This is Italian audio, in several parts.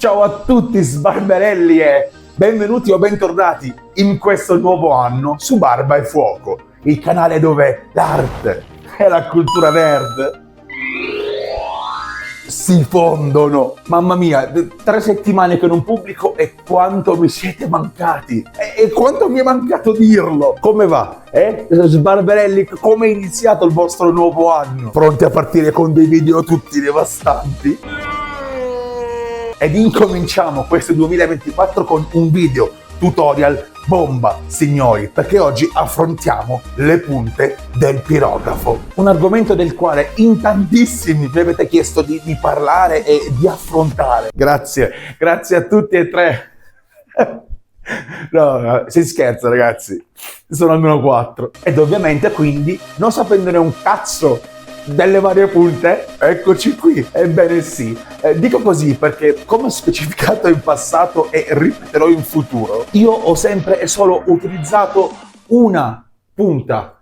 Ciao a tutti sbarberelli e benvenuti o bentornati in questo nuovo anno su Barba e Fuoco, il canale dove l'arte e la cultura nerd si fondono. Mamma mia, 3 settimane che non pubblico e quanto mi siete mancati e quanto mi è mancato dirlo. Come va? Sbarberelli, come è iniziato il vostro nuovo anno? Pronti a partire con dei video tutti devastanti? Ed incominciamo questo 2024 con un video tutorial bomba, signori, perché oggi affrontiamo le punte del pirografo, un argomento del quale in tantissimi mi avete chiesto di parlare e di affrontare. Grazie a tutti e tre. No, si scherza, ragazzi, sono almeno 4. Ed ovviamente quindi, non sapendone un cazzo delle varie punte, eccoci qui. Ebbene sì, dico così perché, come ho specificato in passato e ripeterò in futuro, io ho sempre e solo utilizzato una punta.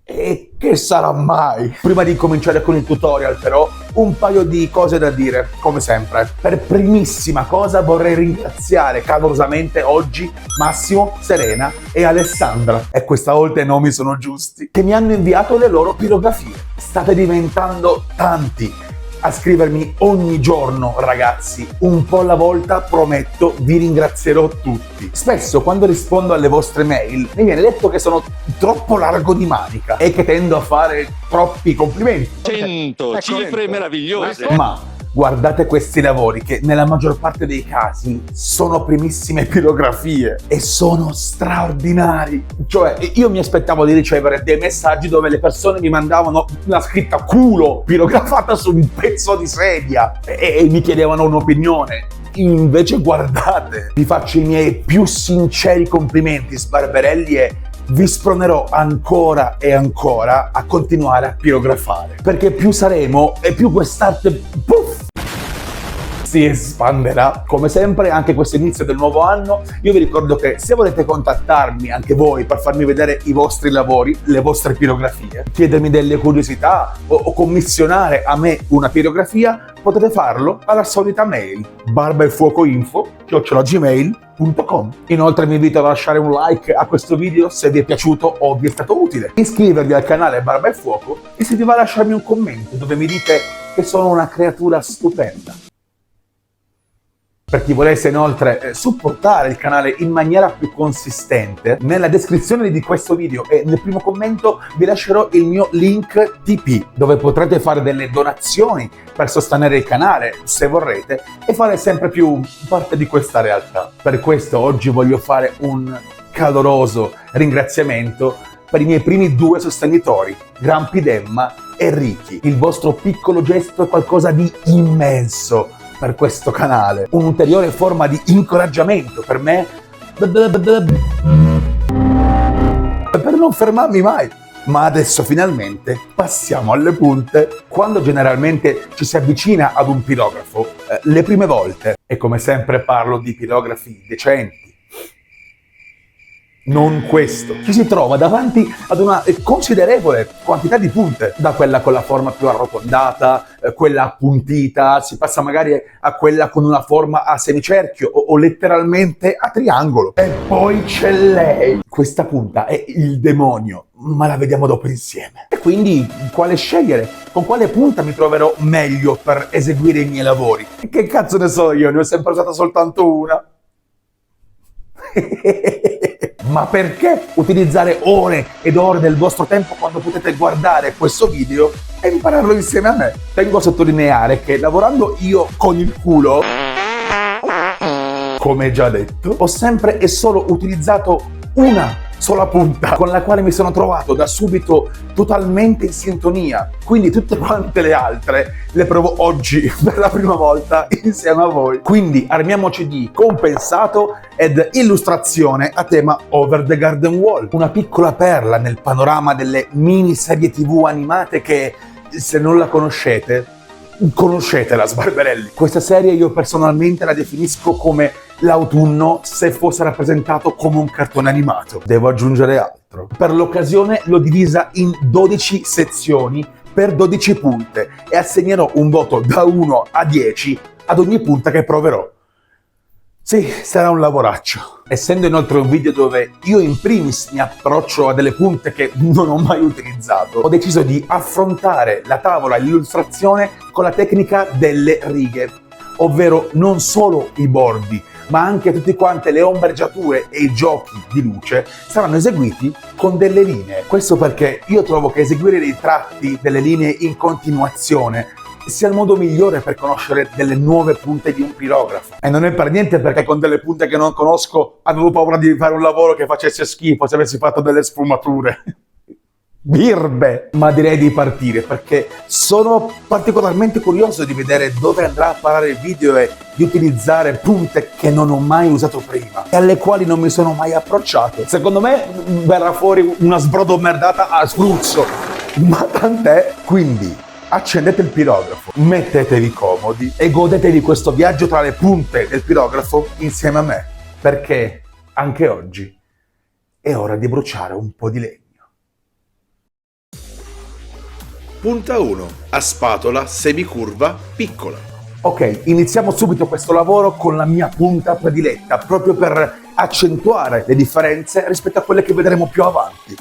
E che sarà mai? Prima di cominciare con il tutorial però, un paio di cose da dire, come sempre. Per primissima cosa vorrei ringraziare calorosamente oggi Massimo, Serena e Alessandra, e questa volta i nomi sono giusti, che mi hanno inviato le loro pirografie. State diventando tanti a scrivermi ogni giorno, ragazzi, un po' alla volta, prometto, vi ringrazierò tutti. Spesso quando rispondo alle vostre mail mi viene detto che sono troppo largo di manica e che tendo a fare troppi complimenti. 100 cifre meravigliose. Ma guardate questi lavori che nella maggior parte dei casi sono primissime pirografie e sono straordinari. Cioè, io mi aspettavo di ricevere dei messaggi dove le persone mi mandavano una scritta culo pirografata su un pezzo di sedia e mi chiedevano un'opinione. Invece guardate, vi faccio i miei più sinceri complimenti, sbarberelli, e vi spronerò ancora e ancora a continuare a pirografare, perché più saremo e più quest'arte si espanderà. Come sempre, anche questo inizio del nuovo anno, io vi ricordo che se volete contattarmi anche voi per farmi vedere i vostri lavori, le vostre pirografie, chiedermi delle curiosità o commissionare a me una pirografia, potete farlo alla solita mail barbaefuocoinfo@gmail.com. Inoltre vi invito a lasciare un like a questo video se vi è piaciuto o vi è stato utile, iscrivervi al canale Barba e Fuoco e se vi va lasciarmi un commento dove mi dite che sono una creatura stupenda. Per chi volesse inoltre supportare il canale in maniera più consistente, nella descrizione di questo video e nel primo commento vi lascerò il mio link TP, dove potrete fare delle donazioni per sostenere il canale, se vorrete, e fare sempre più parte di questa realtà. Per questo oggi voglio fare un caloroso ringraziamento per i miei primi 2 sostenitori, Grampi Demma e Ricky. Il vostro piccolo gesto è qualcosa di immenso per questo canale, un'ulteriore forma di incoraggiamento per me, per non fermarmi mai. Ma adesso finalmente passiamo alle punte. Quando generalmente ci si avvicina ad un pirografo, le prime volte, e come sempre parlo di pirografi decenti, non questo, ci si trova davanti ad una considerevole quantità di punte, da quella con la forma più arrotondata, quella appuntita, si passa magari a quella con una forma a semicerchio o letteralmente a triangolo. E poi c'è lei. Questa punta è il demonio, ma la vediamo dopo insieme. E quindi quale scegliere? Con quale punta mi troverò meglio per eseguire i miei lavori? E che cazzo ne so io, ne ho sempre usata soltanto una. Ma perché utilizzare ore ed ore del vostro tempo quando potete guardare questo video e impararlo insieme a me? Tengo a sottolineare che lavorando io con il culo, come già detto, ho sempre e solo utilizzato una sola punta con la quale mi sono trovato da subito totalmente in sintonia. Quindi tutte quante le altre le provo oggi per la prima volta insieme a voi. Quindi armiamoci di compensato ed illustrazione a tema Over the Garden Wall, una piccola perla nel panorama delle mini serie TV animate che, se non la conoscete, conoscetela, sbarberelli. Questa serie io personalmente la definisco come l'autunno se fosse rappresentato come un cartone animato. Devo aggiungere altro. Per l'occasione l'ho divisa in 12 sezioni per 12 punte e assegnerò un voto da 1 a 10 ad ogni punta che proverò. Sì, sarà un lavoraccio. Essendo inoltre un video dove io in primis mi approccio a delle punte che non ho mai utilizzato, ho deciso di affrontare la tavola e l'illustrazione con la tecnica delle righe, ovvero non solo i bordi, ma anche tutte quante le ombreggiature e i giochi di luce saranno eseguiti con delle linee. Questo perché io trovo che eseguire dei tratti, delle linee in continuazione, sia il modo migliore per conoscere delle nuove punte di un pirografo. E non è per niente perché con delle punte che non conosco avevo paura di fare un lavoro che facesse schifo se avessi fatto delle sfumature. Birbe! Ma direi di partire perché sono particolarmente curioso di vedere dove andrà a parare il video e di utilizzare punte che non ho mai usato prima e alle quali non mi sono mai approcciato. Secondo me verrà fuori una sbrodomerdata a spruzzo, ma tant'è. Quindi accendete il pirografo, mettetevi comodi e godetevi questo viaggio tra le punte del pirografo insieme a me, perché anche oggi è ora di bruciare un po' di legno. Punta 1. A spatola semicurva piccola. Ok, iniziamo subito questo lavoro con la mia punta prediletta, proprio per accentuare le differenze rispetto a quelle che vedremo più avanti.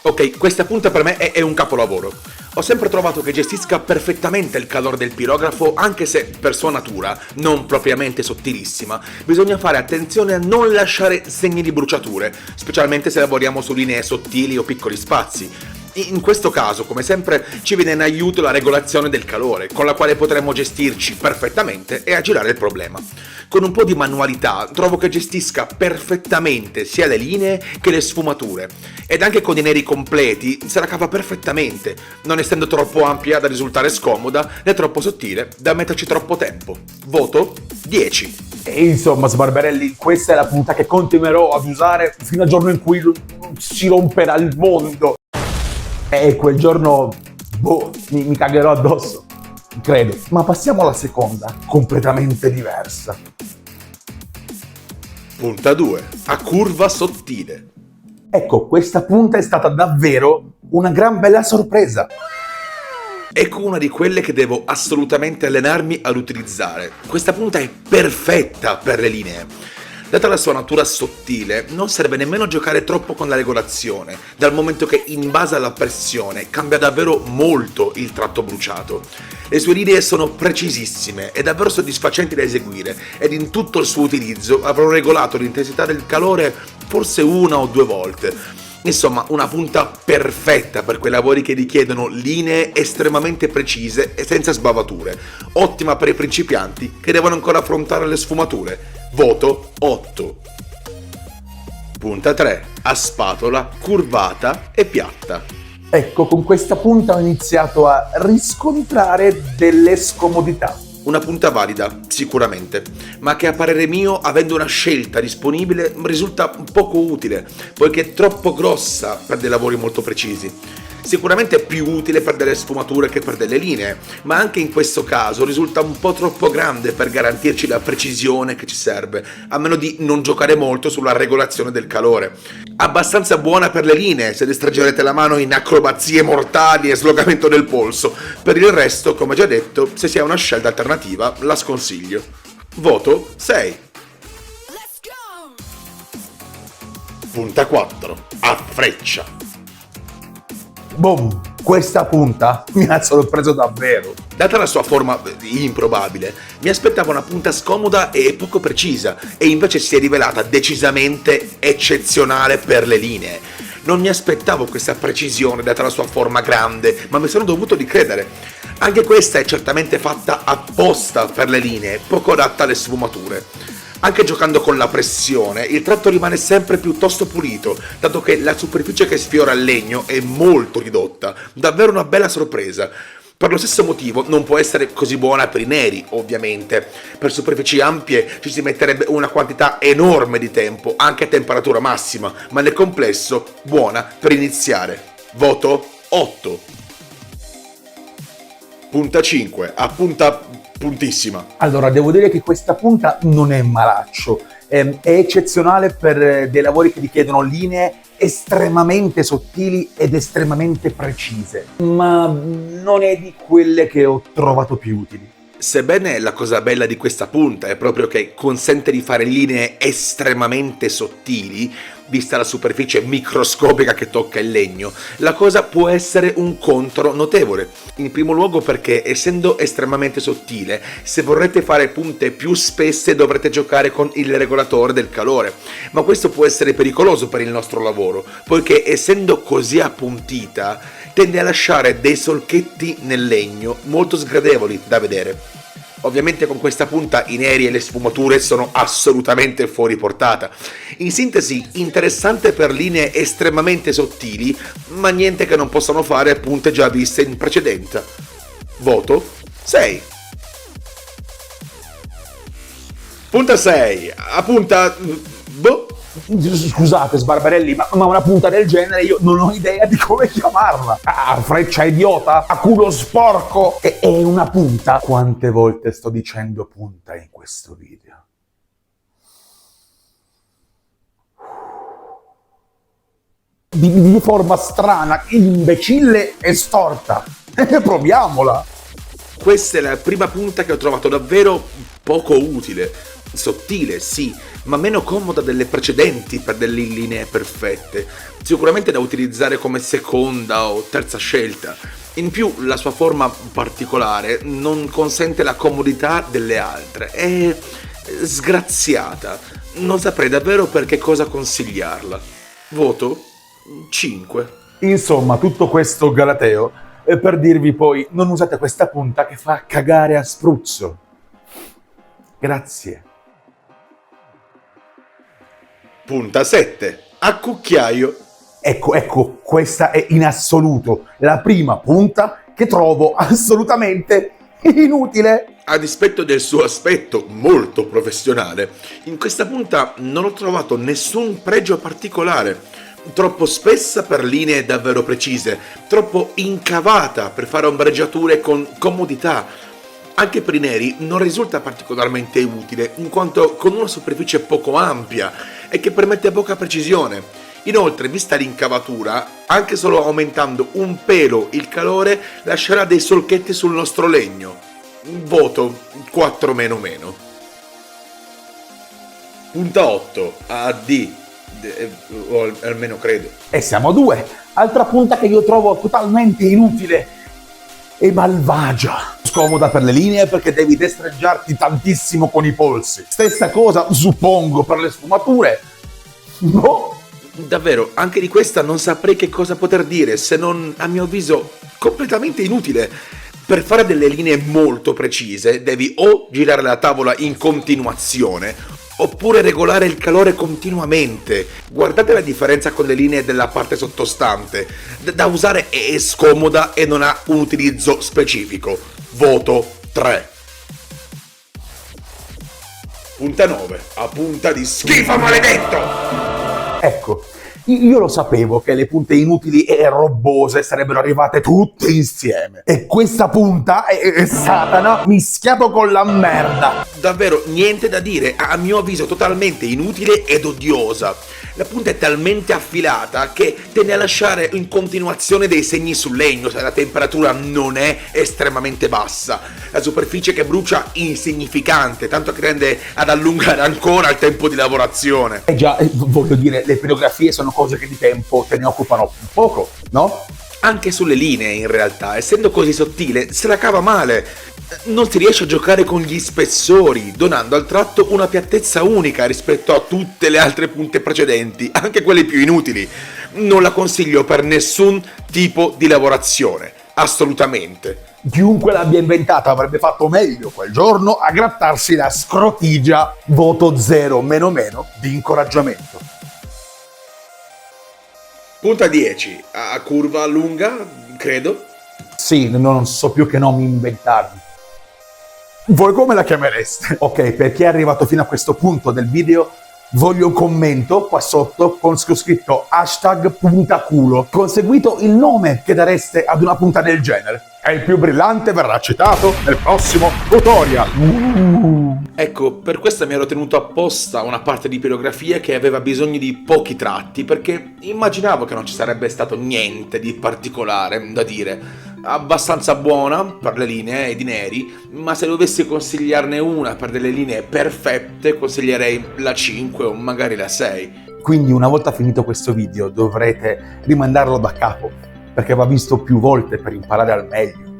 Ok, questa punta per me è un capolavoro. Ho sempre trovato che gestisca perfettamente il calore del pirografo, anche se per sua natura, non propriamente sottilissima, bisogna fare attenzione a non lasciare segni di bruciature, specialmente se lavoriamo su linee sottili o piccoli spazi. In questo caso, come sempre, ci viene in aiuto la regolazione del calore, con la quale potremo gestirci perfettamente e aggirare il problema. Con un po' di manualità trovo che gestisca perfettamente sia le linee che le sfumature, ed anche con i neri completi se la cava perfettamente, non essendo troppo ampia da risultare scomoda né troppo sottile da metterci troppo tempo. Voto 10. E insomma, sbarberelli, questa è la punta che continuerò ad usare fino al giorno in cui si romperà il mondo. E quel giorno, mi cagherò addosso, credo. Ma passiamo alla seconda, completamente diversa. Punta 2. A curva sottile. Ecco, questa punta è stata davvero una gran bella sorpresa. Ecco una di quelle che devo assolutamente allenarmi ad utilizzare. Questa punta è perfetta per le linee. Data la sua natura sottile, non serve nemmeno giocare troppo con la regolazione, dal momento che in base alla pressione cambia davvero molto il tratto bruciato. Le sue linee sono precisissime e davvero soddisfacenti da eseguire, ed in tutto il suo utilizzo avrò regolato l'intensità del calore forse 1 o 2 volte. Insomma, una punta perfetta per quei lavori che richiedono linee estremamente precise e senza sbavature. Ottima per i principianti che devono ancora affrontare le sfumature. Voto 8. Punta 3. A spatola, curvata e piatta. Ecco, con questa punta ho iniziato a riscontrare delle scomodità. Una punta valida, sicuramente, ma che a parere mio, avendo una scelta disponibile, risulta poco utile, poiché è troppo grossa per dei lavori molto precisi. Sicuramente è più utile per delle sfumature che per delle linee, ma anche in questo caso risulta un po' troppo grande per garantirci la precisione che ci serve, a meno di non giocare molto sulla regolazione del calore. Abbastanza buona per le linee, se distreggerete la mano in acrobazie mortali e slogamento del polso. Per il resto, come già detto, se si ha una scelta alternativa, la sconsiglio. Voto 6. Punta 4. A freccia. Boom! Questa punta mi ha sorpreso davvero. Data la sua forma improbabile, mi aspettavo una punta scomoda e poco precisa, e invece si è rivelata decisamente eccezionale per le linee. Non mi aspettavo questa precisione data la sua forma grande, ma mi sono dovuto ricredere. Anche questa è certamente fatta apposta per le linee, poco adatta alle sfumature. Anche giocando con la pressione, il tratto rimane sempre piuttosto pulito, dato che la superficie che sfiora il legno è molto ridotta, davvero una bella sorpresa. Per lo stesso motivo non può essere così buona per i neri, ovviamente. Per superfici ampie ci si metterebbe una quantità enorme di tempo, anche a temperatura massima, ma nel complesso buona per iniziare. Voto 8. Punta 5, a puntissima. Allora, devo dire che questa punta non è malaccio, è eccezionale per dei lavori che richiedono linee estremamente sottili ed estremamente precise, ma non è di quelle che ho trovato più utili. Sebbene la cosa bella di questa punta è proprio che consente di fare linee estremamente sottili, vista la superficie microscopica che tocca il legno, la cosa può essere un contro notevole. In primo luogo perché, essendo estremamente sottile, se vorrete fare punte più spesse dovrete giocare con il regolatore del calore, ma questo può essere pericoloso per il nostro lavoro, poiché essendo così appuntita tende a lasciare dei solchetti nel legno molto sgradevoli da vedere. Ovviamente con questa punta i neri e le sfumature sono assolutamente fuori portata. In sintesi, interessante per linee estremamente sottili, ma niente che non possano fare punte già viste in precedenza. Voto 6. Punta 6. A punta... boh. Scusate Sbarbarelli, ma una punta del genere io non ho idea di come chiamarla. A freccia idiota? A culo sporco? È una punta? Quante volte sto dicendo punta in questo video? Di forma strana, imbecille e storta. Proviamola. Questa è la prima punta che ho trovato davvero poco utile. Sottile, sì, ma meno comoda delle precedenti per delle linee perfette. Sicuramente da utilizzare come seconda o terza scelta. In più, la sua forma particolare non consente la comodità delle altre. È sgraziata. Non saprei davvero per che cosa consigliarla. Voto 5. Insomma, tutto questo galateo è per dirvi poi non usate questa punta che fa cagare a spruzzo. Grazie. Punta 7. A cucchiaio. Ecco, questa è in assoluto la prima punta che trovo assolutamente inutile. A dispetto del suo aspetto molto professionale, in questa punta non ho trovato nessun pregio particolare. Troppo spessa per linee davvero precise, troppo incavata per fare ombreggiature con comodità. Anche per i neri non risulta particolarmente utile, in quanto con una superficie poco ampia e che permette poca precisione. Inoltre, vista l'incavatura, anche solo aumentando un pelo il calore lascerà dei solchetti sul nostro legno. Voto 4 meno meno. Punta 8. AD. O almeno credo. E siamo a 2. Altra punta che io trovo totalmente inutile e malvagia. Scomoda per le linee perché devi destreggiarti tantissimo con i polsi. Stessa cosa, suppongo, per le sfumature. No. Davvero, anche di questa non saprei che cosa poter dire, se non, a mio avviso, completamente inutile. Per fare delle linee molto precise devi o girare la tavola in continuazione oppure regolare il calore continuamente. Guardate la differenza con le linee della parte sottostante. Da usare è scomoda e non ha un utilizzo specifico. Voto 3. Punta 9. A punta di schifo maledetto! Ecco, io lo sapevo che le punte inutili e robbose sarebbero arrivate tutte insieme. E questa punta è Satana mischiato con la merda. Davvero niente da dire, a mio avviso totalmente inutile ed odiosa. La punta è talmente affilata che tende a lasciare in continuazione dei segni sul legno se la temperatura non è estremamente bassa. La superficie che brucia insignificante, tanto che tende ad allungare ancora il tempo di lavorazione. Già, voglio dire, le pirografie sono cose che di tempo te ne occupano poco, no? Anche sulle linee, in realtà, essendo così sottile, se la cava male. Non si riesce a giocare con gli spessori, donando al tratto una piattezza unica rispetto a tutte le altre punte precedenti, anche quelle più inutili. Non la consiglio per nessun tipo di lavorazione, assolutamente. Chiunque l'abbia inventata avrebbe fatto meglio quel giorno a grattarsi la scrotigia. Voto 0 meno meno di incoraggiamento. Punta 10, a curva lunga, credo. Sì, non so più che nomi inventarmi. Voi come la chiamereste? Ok, per chi è arrivato fino a questo punto del video, voglio un commento qua sotto con scritto #puntaculo, conseguito il nome che dareste ad una punta del genere. E il più brillante verrà citato nel prossimo tutorial. Ecco, per questo mi ero tenuto apposta una parte di pirografia che aveva bisogno di pochi tratti, perché immaginavo che non ci sarebbe stato niente di particolare da dire. abbastanza buona per le linee ed i neri, ma se dovessi consigliarne una per delle linee perfette, consiglierei la 5 o magari la 6. Quindi una volta finito questo video dovrete rimandarlo da capo, perché va visto più volte per imparare al meglio.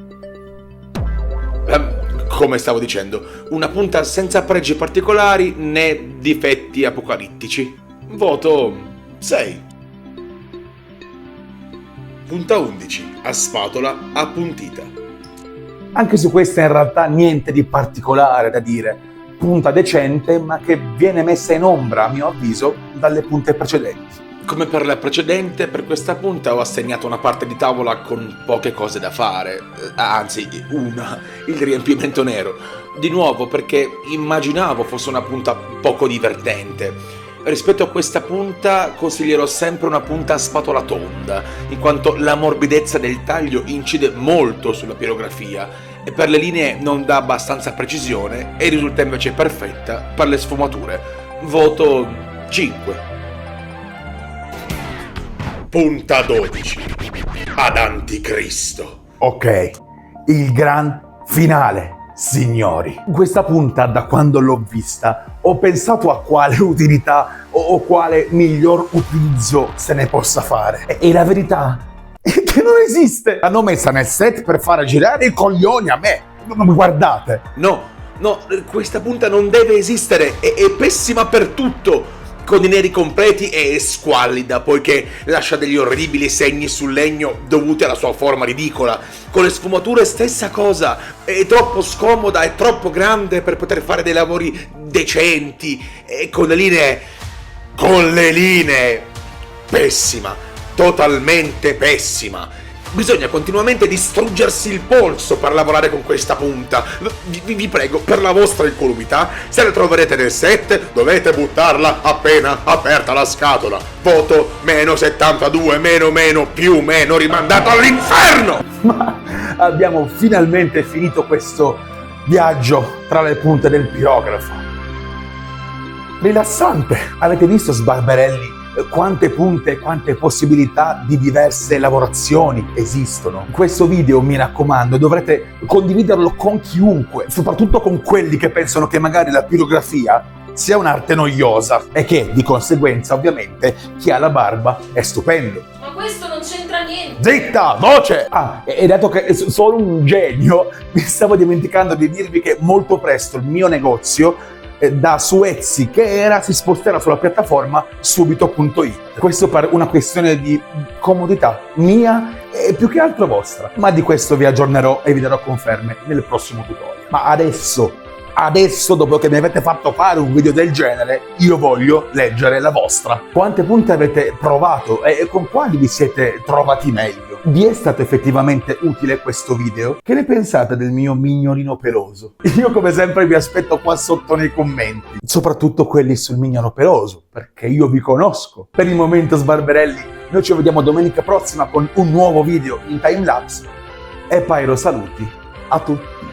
Come stavo dicendo, una punta senza pregi particolari né difetti apocalittici. Voto 6. Punta 11, a spatola appuntita. Anche su questa in realtà niente di particolare da dire. Punta decente, ma che viene messa in ombra, a mio avviso, dalle punte precedenti. Come per la precedente, per questa punta ho assegnato una parte di tavola con poche cose da fare, anzi una, il riempimento nero. Di nuovo perché immaginavo fosse una punta poco divertente. Rispetto a questa punta consiglierò sempre una punta a spatola tonda, in quanto la morbidezza del taglio incide molto sulla pirografia e per le linee non dà abbastanza precisione e risulta invece perfetta per le sfumature. Voto 5. Punta 12, ad Anticristo. Ok, il gran finale, signori. Questa punta, da quando l'ho vista, ho pensato a quale utilità o quale miglior utilizzo se ne possa fare. E la verità è che non esiste. L'hanno messa nel set per fare girare i coglioni a me. Ma guardate. No, questa punta non deve esistere, è pessima per tutto. Con i neri completi è squallida, poiché lascia degli orribili segni sul legno dovuti alla sua forma ridicola. Con le sfumature stessa cosa, è troppo scomoda, è troppo grande per poter fare dei lavori decenti. E con le linee, pessima, totalmente pessima. Bisogna continuamente distruggersi il polso per lavorare con questa punta. Vi prego, per la vostra incolumità, se la troverete nel set, dovete buttarla appena aperta la scatola. Voto -72, meno, più, meno, rimandato all'inferno! Ma abbiamo finalmente finito questo viaggio tra le punte del pirografo. Rilassante. Avete visto, sbarberelli, quante punte, quante possibilità di diverse lavorazioni esistono? Questo video, mi raccomando, dovrete condividerlo con chiunque, soprattutto con quelli che pensano che magari la pirografia sia un'arte noiosa e che, di conseguenza, ovviamente, chi ha la barba è stupendo. Ma questo non c'entra niente! Zitta, voce! E dato che sono un genio, mi stavo dimenticando di dirvi che molto presto il mio negozio da su Etsy che era si sposterà sulla piattaforma subito.it. Questo per una questione di comodità mia e più che altro vostra, ma di questo vi aggiornerò e vi darò conferme nel prossimo tutorial. Ma adesso, dopo che mi avete fatto fare un video del genere, io voglio leggere la vostra. Quante punte avete provato e con quali vi siete trovati meglio? Vi è stato effettivamente utile questo video? Che ne pensate del mio mignolino peloso? Io come sempre vi aspetto qua sotto nei commenti, soprattutto quelli sul mignolo peloso, perché io vi conosco. Per il momento, sbarberelli, noi ci vediamo domenica prossima con un nuovo video in timelapse e Pyro saluti a tutti.